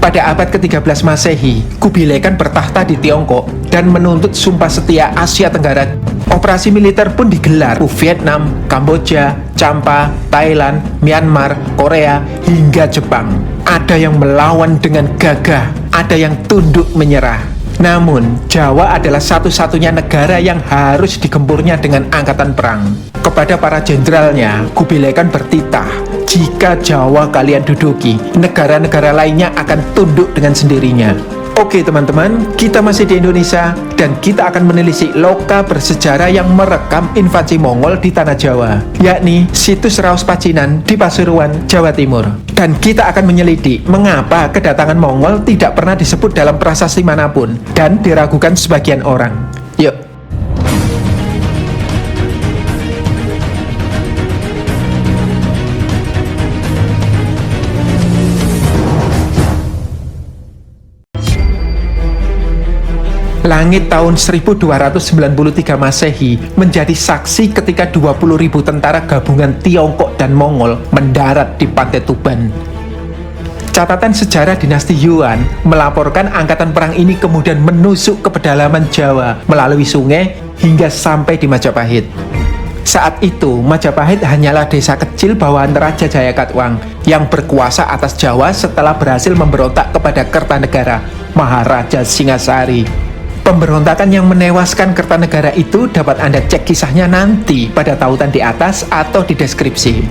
Pada abad ke-13 Masehi, Kubilai Khan bertahta di Tiongkok dan menuntut sumpah setia Asia Tenggara. Operasi militer pun digelar di Vietnam, Kamboja, Champa, Thailand, Myanmar, Korea, hingga Jepang. Ada yang melawan dengan gagah, ada yang tunduk menyerah. Namun, Jawa adalah satu-satunya negara yang harus digempurnya dengan angkatan perang. Kepada para jenderalnya, Kubilai Khan bertitah, jika Jawa kalian duduki, negara-negara lainnya akan tunduk dengan sendirinya. Oke teman-teman, kita masih di Indonesia dan kita akan menelisik loka bersejarah yang merekam invasi Mongol di tanah Jawa, yakni situs Raos Pacinan di Pasuruan, Jawa Timur. Dan kita akan menyelidik mengapa kedatangan Mongol tidak pernah disebut dalam prasasti manapun dan diragukan sebagian orang. Yuk. Langit tahun 1293 Masehi menjadi saksi ketika 20.000 tentara gabungan Tiongkok dan Mongol mendarat di pantai Tuban. Catatan sejarah dinasti Yuan melaporkan angkatan perang ini kemudian menusuk ke pedalaman Jawa melalui sungai hingga sampai di Majapahit. Saat itu, Majapahit hanyalah desa kecil bawahan Raja Jayakatwang yang berkuasa atas Jawa setelah berhasil memberontak kepada Kertanegara, Maharaja Singasari. Pemberontakan yang menewaskan Kertanegara itu dapat Anda cek kisahnya nanti pada tautan di atas atau di deskripsi.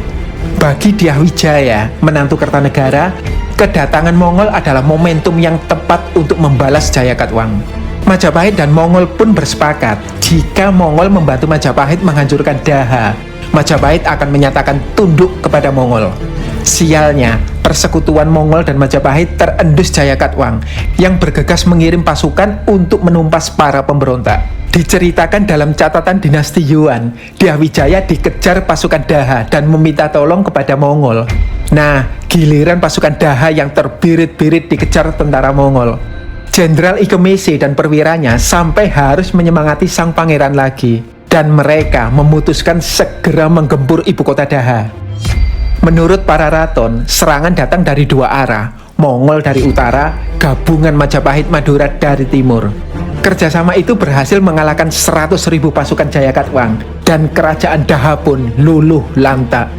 Bagi Dyah Wijaya, menantu Kertanegara, kedatangan Mongol adalah momentum yang tepat untuk membalas Jayakatwang. Majapahit dan Mongol pun bersepakat, jika Mongol membantu Majapahit menghancurkan Daha, Majapahit akan menyatakan tunduk kepada Mongol. Sialnya, persekutuan Mongol dan Majapahit terendus Jayakatwang yang bergegas mengirim pasukan untuk menumpas para pemberontak. Diceritakan dalam catatan dinasti Yuan, Dyah Wijaya dikejar pasukan Daha dan meminta tolong kepada Mongol. Nah, giliran pasukan Daha yang terbirit-birit dikejar tentara Mongol. Jenderal Ikemese dan perwiranya sampai harus menyemangati sang pangeran lagi, dan mereka memutuskan segera menggempur ibu kota Daha. Menurut para raton, serangan datang dari dua arah, Mongol dari utara, gabungan Majapahit Madura dari timur. Kerjasama itu berhasil mengalahkan 100.000 pasukan Jayakatwang, dan kerajaan Daha pun luluh lantak.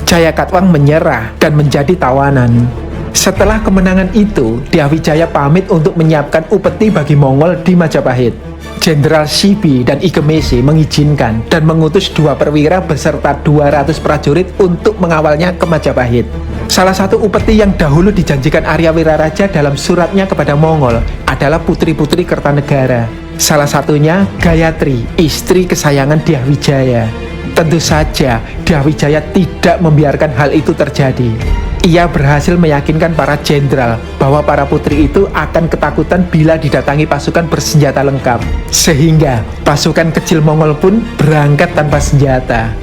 Jayakatwang menyerah dan menjadi tawanan. Setelah kemenangan itu, Dyah Wijaya pamit untuk menyiapkan upeti bagi Mongol di Majapahit. Jenderal Sibi dan Ikemese mengizinkan dan mengutus 2 perwira beserta 200 prajurit untuk mengawalnya ke Majapahit. Salah satu upeti yang dahulu dijanjikan Arya Wiraraja dalam suratnya kepada Mongol adalah putri-putri Kertanegara. Salah satunya Gayatri, istri kesayangan Dyah Wijaya. Tentu saja Dyah Wijaya tidak membiarkan hal itu terjadi. Ia berhasil meyakinkan para jenderal bahwa para putri itu akan ketakutan bila didatangi pasukan bersenjata lengkap. Sehingga pasukan kecil Mongol pun berangkat tanpa senjata.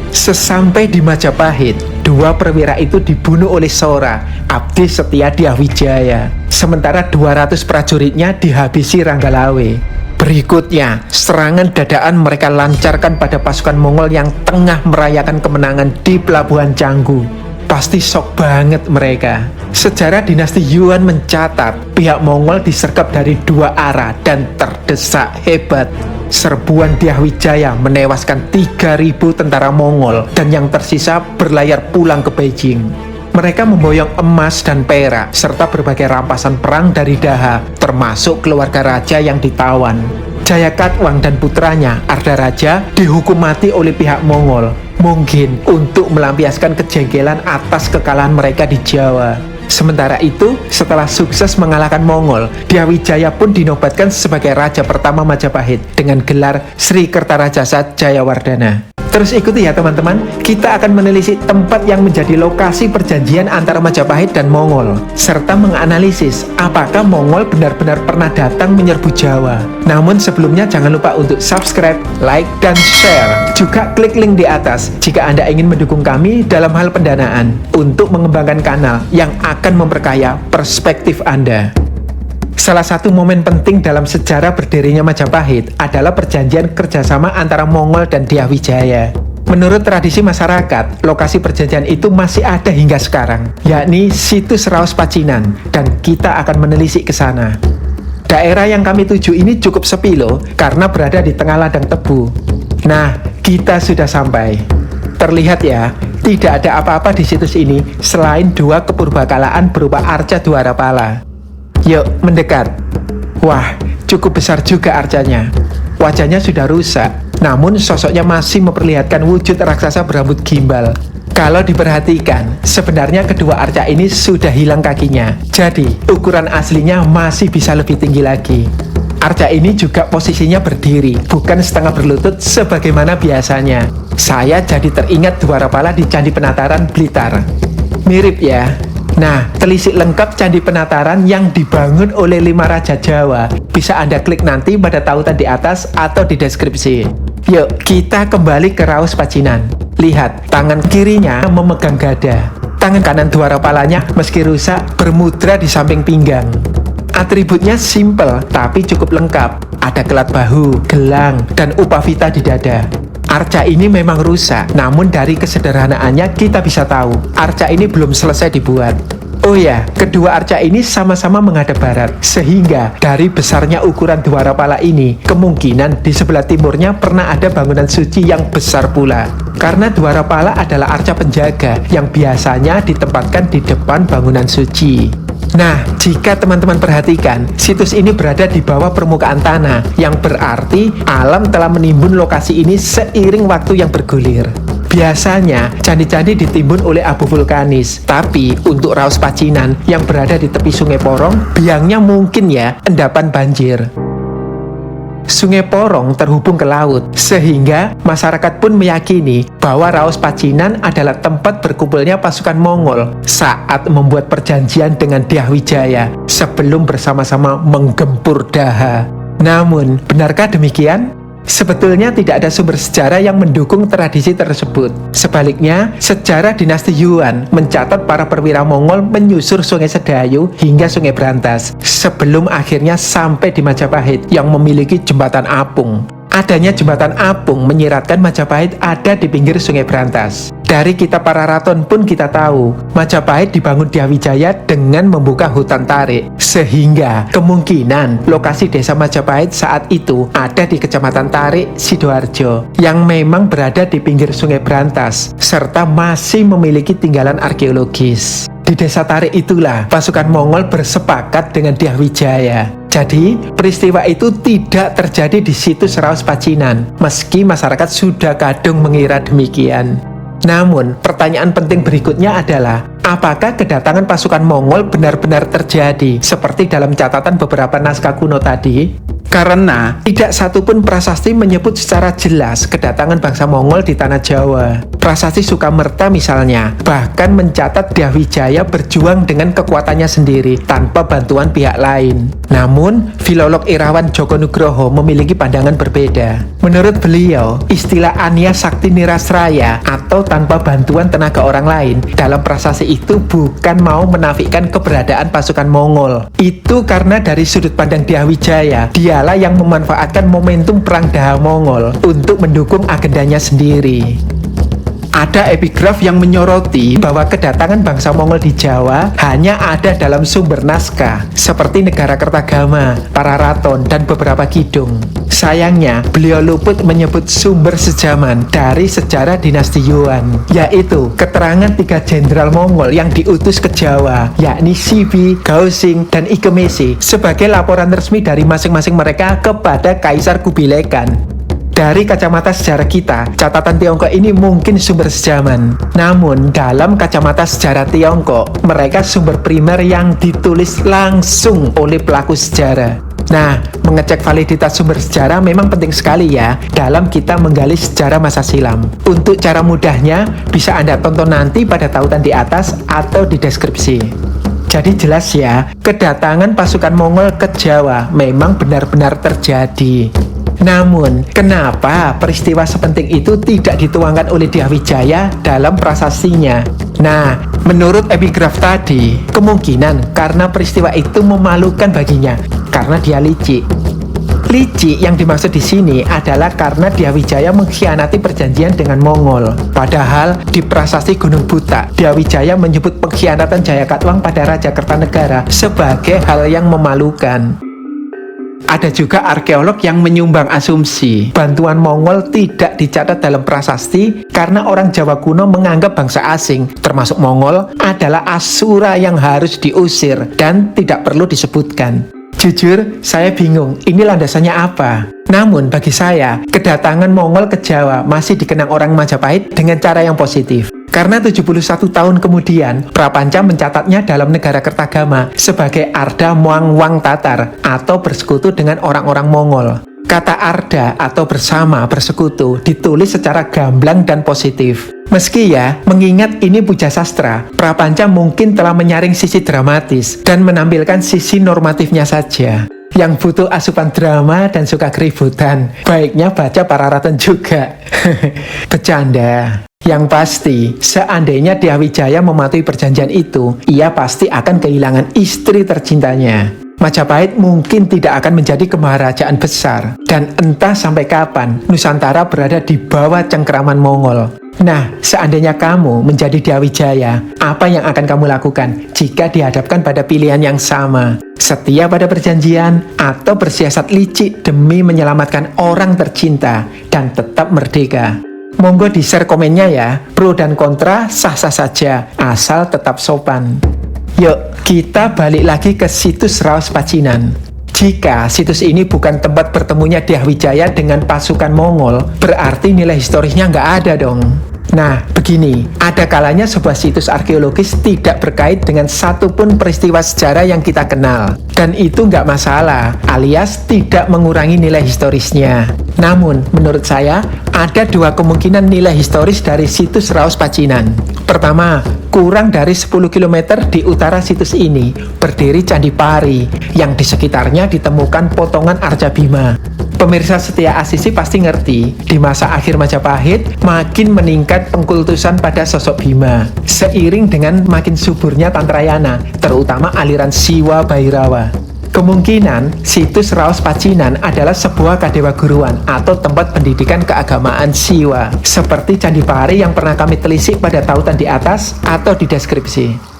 Sesampai di Majapahit, 2 perwira itu dibunuh oleh Sora, abdi setia Dyah Wijaya. Sementara 200 prajuritnya dihabisi Ranggalawe. Berikutnya, serangan dadaan mereka lancarkan pada pasukan Mongol yang tengah merayakan kemenangan di Pelabuhan Canggu. Pasti shock banget mereka. Sejarah dinasti Yuan mencatat pihak Mongol disergap dari 2 arah dan terdesak hebat. Serbuan Dyah Wijaya menewaskan 3.000 tentara Mongol dan yang tersisa berlayar pulang ke Beijing. Mereka memboyong emas dan perak serta berbagai rampasan perang dari Daha, termasuk keluarga raja yang ditawan. Jayakatwang dan putranya, Ardaraja, dihukum mati oleh pihak Mongol, mungkin untuk melampiaskan kejengkelan atas kekalahan mereka di Jawa. Sementara itu, setelah sukses mengalahkan Mongol, Dyah Wijaya pun dinobatkan sebagai raja pertama Majapahit dengan gelar Sri Kertarajasa Jayawardhana. Terus ikuti ya teman-teman, kita akan menelisik tempat yang menjadi lokasi perjanjian antara Majapahit dan Mongol, serta menganalisis apakah Mongol benar-benar pernah datang menyerbu Jawa. Namun sebelumnya jangan lupa untuk subscribe, like, dan share. Juga klik link di atas jika Anda ingin mendukung kami dalam hal pendanaan untuk mengembangkan kanal yang akan memperkaya perspektif Anda. Salah satu momen penting dalam sejarah berdirinya Majapahit adalah perjanjian kerjasama antara Mongol dan Dyah Wijaya. Menurut tradisi masyarakat, lokasi perjanjian itu masih ada hingga sekarang, yakni situs Raos Pacinan, dan kita akan menelisik ke sana. Daerah yang kami tuju ini cukup sepi loh, karena berada di tengah ladang tebu. Nah, kita sudah sampai. Terlihat ya, tidak ada apa-apa di situs ini selain dua kepurbakalaan berupa arca Dwarapala. Yuk, mendekat. Wah, cukup besar juga arcanya. Wajahnya sudah rusak, namun sosoknya masih memperlihatkan wujud raksasa berambut gimbal. Kalau diperhatikan, sebenarnya kedua arca ini sudah hilang kakinya. Jadi, ukuran aslinya masih bisa lebih tinggi lagi. Arca ini juga posisinya berdiri, bukan setengah berlutut sebagaimana biasanya. Saya jadi teringat Dwarapala di Candi Penataran Blitar. Mirip ya? Nah, telisik lengkap Candi Penataran yang dibangun oleh 5 Raja Jawa bisa Anda klik nanti pada tautan di atas atau di deskripsi. Yuk, kita kembali ke Raos Pacinan. Lihat, tangan kirinya memegang gada. Tangan kanan Dwarapalanya meski rusak bermudra di samping pinggang. Atributnya simpel tapi cukup lengkap. Ada kelat bahu, gelang, dan upavita di dada. Arca ini memang rusak, namun dari kesederhanaannya kita bisa tahu arca ini belum selesai dibuat. Oh ya, kedua arca ini sama-sama menghadap barat, sehingga dari besarnya ukuran Dwarapala ini, kemungkinan di sebelah timurnya pernah ada bangunan suci yang besar pula. Karena Dwarapala adalah arca penjaga yang biasanya ditempatkan di depan bangunan suci. Nah, jika teman-teman perhatikan, situs ini berada di bawah permukaan tanah, yang berarti alam telah menimbun lokasi ini seiring waktu yang bergulir. Biasanya, candi-candi ditimbun oleh abu vulkanis, tapi untuk Raos Pacinan yang berada di tepi Sungai Porong, biangnya mungkin ya endapan banjir. Sungai Porong terhubung ke laut, sehingga masyarakat pun meyakini bahwa Raos Pacinan adalah tempat berkumpulnya pasukan Mongol saat membuat perjanjian dengan Dyah Wijaya sebelum bersama-sama menggempur Daha. Namun, benarkah demikian? Sebetulnya tidak ada sumber sejarah yang mendukung tradisi tersebut. Sebaliknya, sejarah dinasti Yuan mencatat para perwira Mongol menyusur Sungai Sedayu hingga Sungai Brantas sebelum akhirnya sampai di Majapahit yang memiliki jembatan apung. Adanya jembatan apung menyiratkan Majapahit ada di pinggir Sungai Brantas. Dari kitab para raton pun kita tahu Majapahit dibangun Dyah Wijaya dengan membuka hutan tarik, sehingga kemungkinan lokasi desa Majapahit saat itu ada di Kecamatan Tarik, Sidoarjo, yang memang berada di pinggir Sungai Brantas serta masih memiliki tinggalan arkeologis. Di desa Tarik itulah pasukan Mongol bersepakat dengan Dyah Wijaya. Jadi, peristiwa itu tidak terjadi di situs Raos Pacinan, meski masyarakat sudah kadung mengira demikian. Namun, pertanyaan penting berikutnya adalah, apakah kedatangan pasukan Mongol benar-benar terjadi seperti dalam catatan beberapa naskah kuno tadi? Karena tidak satupun prasasti menyebut secara jelas kedatangan bangsa Mongol di tanah Jawa. Prasasti Sukamerta misalnya, bahkan mencatat Dyah Wijaya berjuang dengan kekuatannya sendiri tanpa bantuan pihak lain. Namun, filolog Irawan Djoko Nugroho memiliki pandangan berbeda. Menurut beliau, istilah Ania Sakti Nirasraya atau tanpa bantuan tenaga orang lain dalam prasasti itu bukan mau menafikan keberadaan pasukan Mongol. Itu karena dari sudut pandang Dyah Wijaya, dialah yang memanfaatkan momentum perang Daha Mongol untuk mendukung agendanya sendiri. Ada epigraf yang menyoroti bahwa kedatangan bangsa Mongol di Jawa hanya ada dalam sumber naskah seperti Negara Kertagama, para raton, dan beberapa kidung. Sayangnya, beliau luput menyebut sumber sejaman dari sejarah dinasti Yuan, yaitu keterangan 3 jenderal Mongol yang diutus ke Jawa, yakni Sibi, Gaosing, dan Ikemesi, sebagai laporan resmi dari masing-masing mereka kepada Kaisar Kubilai Khan. Dari kacamata sejarah kita, catatan Tiongkok ini mungkin sumber sejaman. Namun, dalam kacamata sejarah Tiongkok, mereka sumber primer yang ditulis langsung oleh pelaku sejarah. Nah, mengecek validitas sumber sejarah memang penting sekali ya dalam kita menggali sejarah masa silam. Untuk cara mudahnya, bisa Anda tonton nanti pada tautan di atas atau di deskripsi. Jadi jelas ya, kedatangan pasukan Mongol ke Jawa memang benar-benar terjadi. Namun, kenapa peristiwa sepenting itu tidak dituangkan oleh Dyah Wijaya dalam prasastinya? Nah, menurut epigraf tadi, kemungkinan karena peristiwa itu memalukan baginya, karena dia licik. Licik yang dimaksud di sini adalah karena Dyawijaya mengkhianati perjanjian dengan Mongol. Padahal di Prasasti Gunung Butak, Dyawijaya menyebut pengkhianatan Jayakatwang pada Raja Kertanegara sebagai hal yang memalukan. Ada juga arkeolog yang menyumbang asumsi bantuan Mongol tidak dicatat dalam prasasti karena orang Jawa kuno menganggap bangsa asing, termasuk Mongol, adalah Asura yang harus diusir dan tidak perlu disebutkan. Jujur, saya bingung, ini landasannya apa? Namun bagi saya, kedatangan Mongol ke Jawa masih dikenang orang Majapahit dengan cara yang positif. Karena 71 tahun kemudian, Prapanca mencatatnya dalam negara Kertagama sebagai Arda Muang Wang Tatar atau bersekutu dengan orang-orang Mongol. Kata Arda atau bersama, bersekutu ditulis secara gamblang dan positif. Meski ya, mengingat ini puja sastra, Prapanca mungkin telah menyaring sisi dramatis dan menampilkan sisi normatifnya saja. Yang butuh asupan drama dan suka keributan, baiknya baca Pararaton juga. Bercanda. Yang pasti, seandainya Dyawijaya mematuhi perjanjian itu, ia pasti akan kehilangan istri tercintanya. Majapahit mungkin tidak akan menjadi kemaharajaan besar, dan entah sampai kapan Nusantara berada di bawah cengkeraman Mongol. Nah, seandainya kamu menjadi Dyawijaya, apa yang akan kamu lakukan jika dihadapkan pada pilihan yang sama? Setia pada perjanjian atau bersiasat licik demi menyelamatkan orang tercinta dan tetap merdeka? Monggo di-share komennya ya, pro dan kontra sah-sah saja, asal tetap sopan. Yuk, kita balik lagi ke situs Raos Pacinan. Jika situs ini bukan tempat bertemunya Dyawijaya dengan pasukan Mongol, berarti nilai historisnya nggak ada dong. Nah, begini, ada kalanya sebuah situs arkeologis tidak berkait dengan satupun peristiwa sejarah yang kita kenal. Dan itu nggak masalah, alias tidak mengurangi nilai historisnya. Namun, menurut saya, ada dua kemungkinan nilai historis dari situs Raos Pacinan. Pertama, kurang dari 10 km di utara situs ini, berdiri Candi Pari, yang di sekitarnya ditemukan potongan arca Bima. Pemirsa setia Asisi pasti ngerti, di masa akhir Majapahit, makin meningkat pengkultusan pada sosok Bima, seiring dengan makin suburnya Tantrayana, terutama aliran Siwa Bhairawa. Kemungkinan situs Raos Pacinan adalah sebuah kadewaguruan atau tempat pendidikan keagamaan Siwa, seperti Candi Pari yang pernah kami telisik pada tautan di atas atau di deskripsi.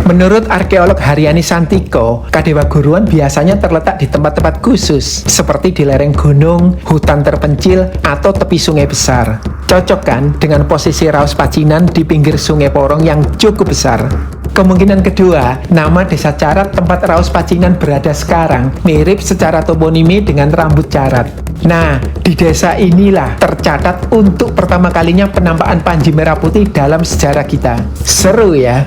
Menurut arkeolog Haryani Santiko, kadewaguruan biasanya terletak di tempat-tempat khusus, seperti di lereng gunung, hutan terpencil, atau tepi sungai besar. Cocok kan dengan posisi Raos Pacinan di pinggir sungai Porong yang cukup besar? Kemungkinan kedua, nama desa Carat tempat Raos Pacinan berada sekarang mirip secara toponimi dengan Rambut Carat. Nah, di desa inilah tercatat untuk pertama kalinya penampakan Panji Merah Putih dalam sejarah kita. Seru ya?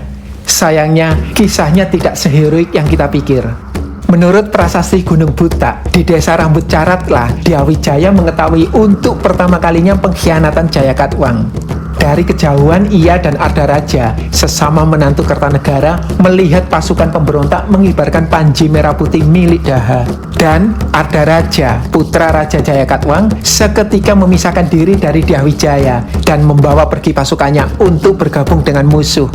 Sayangnya, kisahnya tidak seheroik yang kita pikir. Menurut Prasasti Gunung Butak, di desa Rambut Carat lah Dyawijaya mengetahui untuk pertama kalinya pengkhianatan Jayakatwang. Dari kejauhan ia dan Arda Raja, sesama menantu Kertanegara, melihat pasukan pemberontak mengibarkan Panji Merah Putih milik Daha. Dan Arda Raja, putra Raja Jayakatwang, seketika memisahkan diri dari Dyawijaya dan membawa pergi pasukannya untuk bergabung dengan musuh.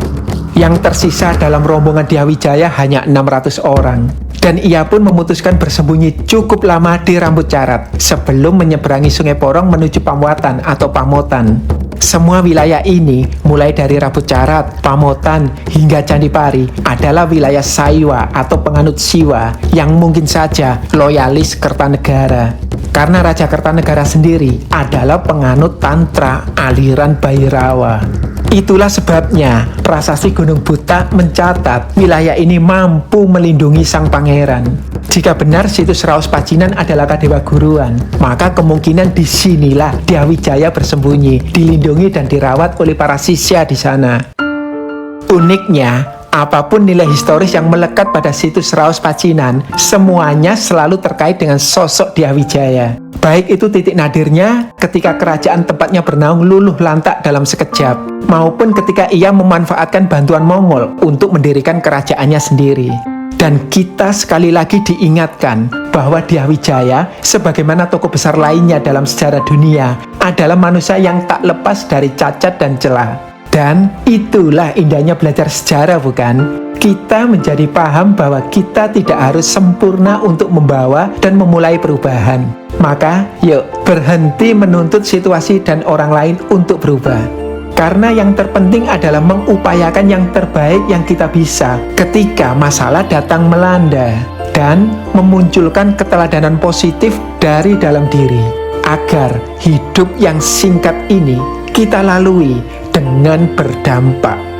Yang tersisa dalam rombongan Dyawijaya hanya 600 orang. Dan ia pun memutuskan bersembunyi cukup lama di Rambut Carat sebelum menyeberangi Sungai Porong menuju Pamuatan atau Pamotan. Semua wilayah ini, mulai dari Rambut Carat, Pamotan, hingga Candi Pari, adalah wilayah Saiwa atau penganut Siwa yang mungkin saja loyalis Kertanegara. Karena Raja Kertanegara sendiri adalah penganut Tantra aliran Bhairawa. Itulah sebabnya Prasasti Gunung Butak mencatat wilayah ini mampu melindungi sang pangeran. Jika benar situs Raos Pacinan adalah kadewaguruan, maka kemungkinan disinilah Dyawijaya bersembunyi, dilindungi dan dirawat oleh para sisya di sana. Uniknya, apapun nilai historis yang melekat pada situs Raos Pacinan, semuanya selalu terkait dengan sosok Dyawijaya. Baik itu titik nadirnya ketika kerajaan tempatnya bernaung luluh lantak dalam sekejap, maupun ketika ia memanfaatkan bantuan Mongol untuk mendirikan kerajaannya sendiri. Dan kita sekali lagi diingatkan bahwa Dyawijaya, sebagaimana tokoh besar lainnya dalam sejarah dunia, adalah manusia yang tak lepas dari cacat dan celah. Dan itulah indahnya belajar sejarah, bukan? Kita menjadi paham bahwa kita tidak harus sempurna untuk membawa dan memulai perubahan. Maka, yuk berhenti menuntut situasi dan orang lain untuk berubah. Karena yang terpenting adalah mengupayakan yang terbaik yang kita bisa ketika masalah datang melanda, dan memunculkan keteladanan positif dari dalam diri, agar hidup yang singkat ini kita lalui dengan berdampak.